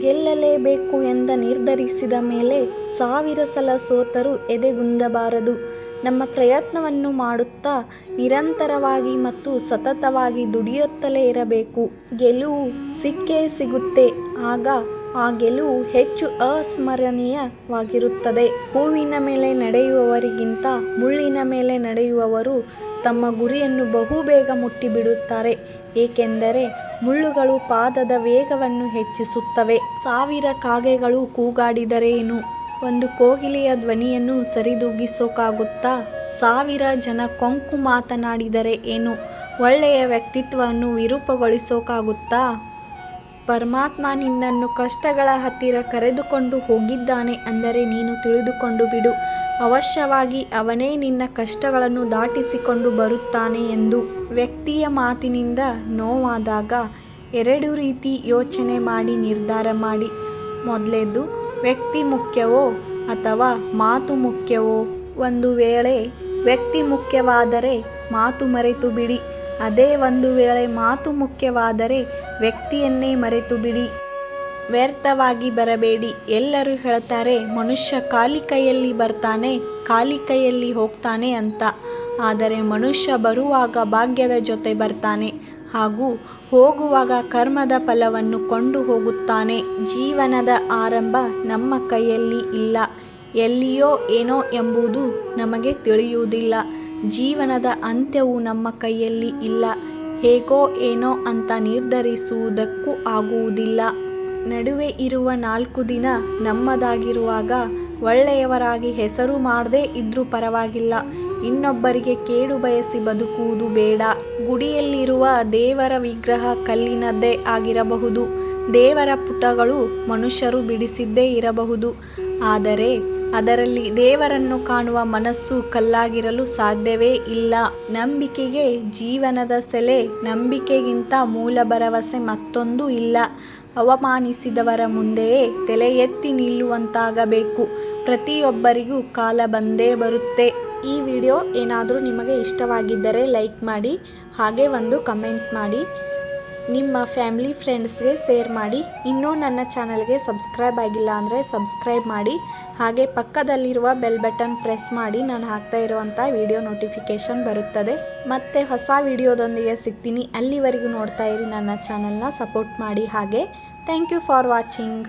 ಗೆಲ್ಲಲೇಬೇಕು ಎಂದ ನಿರ್ಧರಿಸಿದ ಮೇಲೆ 1000 ಸಲ ಸೋತರೂ ಎದೆಗುಂದಬಾರದು. ನಮ್ಮ ಪ್ರಯತ್ನವನ್ನು ಮಾಡುತ್ತಾ ನಿರಂತರವಾಗಿ ಮತ್ತು ಸತತವಾಗಿ ದುಡಿಯುತ್ತಲೇ ಇರಬೇಕು. ಗೆಲುವು ಸಿಕ್ಕೇ ಸಿಗುತ್ತೆ. ಆಗ ಆ ಗೆಲುವು ಹೆಚ್ಚು ಅಸ್ಮರಣೀಯವಾಗಿರುತ್ತದೆ. ಹೂವಿನ ಮೇಲೆ ನಡೆಯುವವರಿಗಿಂತ ಮುಳ್ಳಿನ ಮೇಲೆ ನಡೆಯುವವರು ತಮ್ಮ ಗುರಿಯನ್ನು ಬಹುಬೇಗ ಮುಟ್ಟಿಬಿಡುತ್ತಾರೆ. ಏಕೆಂದರೆ ಮುಳ್ಳುಗಳು ಪಾದದ ವೇಗವನ್ನು ಹೆಚ್ಚಿಸುತ್ತವೆ. 1000 ಕಾಗೆಗಳು ಕೂಗಾಡಿದರೇನು? ಒಂದು ಕೋಗಿಲೆಯ ಧ್ವನಿಯನ್ನು ಸರಿದೂಗಿಸೋಕ್ಕಾಗುತ್ತಾ? 1000 ಜನ ಕೊಂಕು ಮಾತನಾಡಿದರೆ ಏನು? ಒಳ್ಳೆಯ ವ್ಯಕ್ತಿತ್ವವನ್ನು ವಿರೂಪಗೊಳಿಸೋಕ್ಕಾಗುತ್ತಾ? ಪರಮಾತ್ಮ ನಿನ್ನನ್ನು ಕಷ್ಟಗಳ ಹತ್ತಿರ ಕರೆದುಕೊಂಡು ಹೋಗಿದ್ದಾನೆ ಅಂದರೆ ನೀನು ತಿಳಿದುಕೊಂಡು ಬಿಡು, ಅವಶ್ಯವಾಗಿ ಅವನೇ ನಿನ್ನ ಕಷ್ಟಗಳನ್ನು ದಾಟಿಸಿಕೊಂಡು ಬರುತ್ತಾನೆ ಎಂದು. ವ್ಯಕ್ತಿಯ ಮಾತಿನಿಂದ ನೋವಾದಾಗ 2 ರೀತಿ ಯೋಚನೆ ಮಾಡಿ ನಿರ್ಧಾರ ಮಾಡಿ. ಮೊದಲೇದು, ವ್ಯಕ್ತಿ ಮುಖ್ಯವೋ ಅಥವಾ ಮಾತು ಮುಖ್ಯವೋ? ಒಂದು ವೇಳೆ ವ್ಯಕ್ತಿ ಮುಖ್ಯವಾದರೆ ಮಾತು ಮರೆತು ಬಿಡಿ. ಅದೇ ಒಂದು ವೇಳೆ ಮಾತು ಮುಖ್ಯವಾದರೆ ವ್ಯಕ್ತಿಯನ್ನೇ ಮರೆತು ಬಿಡಿ. ವ್ಯರ್ಥವಾಗಿ ಬರಬೇಡಿ. ಎಲ್ಲರೂ ಹೇಳ್ತಾರೆ ಮನುಷ್ಯ ಖಾಲಿ ಕೈಯಲ್ಲಿ ಬರ್ತಾನೆ, ಖಾಲಿ ಕೈಯಲ್ಲಿ ಹೋಗ್ತಾನೆ ಅಂತ. ಆದರೆ ಮನುಷ್ಯ ಬರುವಾಗ ಭಾಗ್ಯದ ಜೊತೆ ಬರ್ತಾನೆ ಹಾಗೂ ಹೋಗುವಾಗ ಕರ್ಮದ ಫಲವನ್ನು ಕೊಂಡು ಹೋಗುತ್ತಾನೆ. ಜೀವನದ ಆರಂಭ ನಮ್ಮ ಕೈಯಲ್ಲಿ ಇಲ್ಲ, ಎಲ್ಲಿಯೋ ಏನೋ ಎಂಬುದು ನಮಗೆ ತಿಳಿಯುವುದಿಲ್ಲ. ಜೀವನದ ಅಂತ್ಯವು ನಮ್ಮ ಕೈಯಲ್ಲಿ ಇಲ್ಲ, ಹೇಗೋ ಏನೋ ಅಂತ ನಿರ್ಧರಿಸುವುದಕ್ಕೂ ಆಗುವುದಿಲ್ಲ. ನಡುವೆ ಇರುವ 4 ದಿನ ನಮ್ಮದಾಗಿರುವಾಗ ಒಳ್ಳೆಯವರಾಗಿ ಹೆಸರು ಮಾಡದೇ ಇದ್ರೂ ಪರವಾಗಿಲ್ಲ. ಇನ್ನೊಬ್ಬರಿಗೆ ಕೇಡು ಬಯಸಿ ಬದುಕುವುದು ಬೇಡ. ಗುಡಿಯಲ್ಲಿರುವ ದೇವರ ವಿಗ್ರಹ ಕಲ್ಲಿನದ್ದೇ ಆಗಿರಬಹುದು. ದೇವರ ಪುಟಗಳು ಮನುಷ್ಯರು ಬಿಡಿಸಿದ್ದೇ ಇರಬಹುದು. ಆದರೆ ಅದರಲ್ಲಿ ದೇವರನ್ನು ಕಾಣುವ ಮನಸ್ಸು ಕಲ್ಲಾಗಿರಲು ಸಾಧ್ಯವೇ ಇಲ್ಲ. ನಂಬಿಕೆಗೆ ಜೀವನದ ಸೆಲೆ. ನಂಬಿಕೆಗಿಂತ ಮೂಲ ಭರವಸೆ ಮತ್ತೊಂದು ಇಲ್ಲ. ಅವಮಾನಿಸಿದವರ ಮುಂದೆಯೇ ತಲೆ ಎತ್ತಿ ನಿಲ್ಲುವಂತಾಗಬೇಕು. ಪ್ರತಿಯೊಬ್ಬರಿಗೂ ಕಾಲ ಬಂದೇ ಬರುತ್ತೆ. ಈ ವಿಡಿಯೋ ಏನಾದರೂ ನಿಮಗೆ ಇಷ್ಟವಾಗಿದ್ದರೆ ಲೈಕ್ ಮಾಡಿ, ಹಾಗೆ ಒಂದು ಕಮೆಂಟ್ ಮಾಡಿ, ನಿಮ್ಮ ಫ್ಯಾಮಿಲಿ ಫ್ರೆಂಡ್ಸ್ಗೆ ಶೇರ್ ಮಾಡಿ. ಇನ್ನೂ ನನ್ನ ಚಾನಲ್ಗೆ ಸಬ್ಸ್ಕ್ರೈಬ್ ಆಗಿಲ್ಲ ಅಂದರೆ ಸಬ್ಸ್ಕ್ರೈಬ್ ಮಾಡಿ, ಹಾಗೆ ಪಕ್ಕದಲ್ಲಿರುವ ಬೆಲ್ ಬಟನ್ ಪ್ರೆಸ್ ಮಾಡಿ. ನಾನು ಹಾಕ್ತಾ ಇರುವಂಥ ವಿಡಿಯೋ ನೋಟಿಫಿಕೇಷನ್ ಬರುತ್ತದೆ. ಮತ್ತೆ ಹೊಸ ವಿಡಿಯೋದೊಂದಿಗೆ ಸಿಗ್ತೀನಿ. ಅಲ್ಲಿವರೆಗೂ ನೋಡ್ತಾ ಇರಿ ನನ್ನ ಚಾನಲ್ನ, ಸಪೋರ್ಟ್ ಮಾಡಿ. ಹಾಗೆ ಥ್ಯಾಂಕ್ ಯು ಫಾರ್ ವಾಚಿಂಗ್.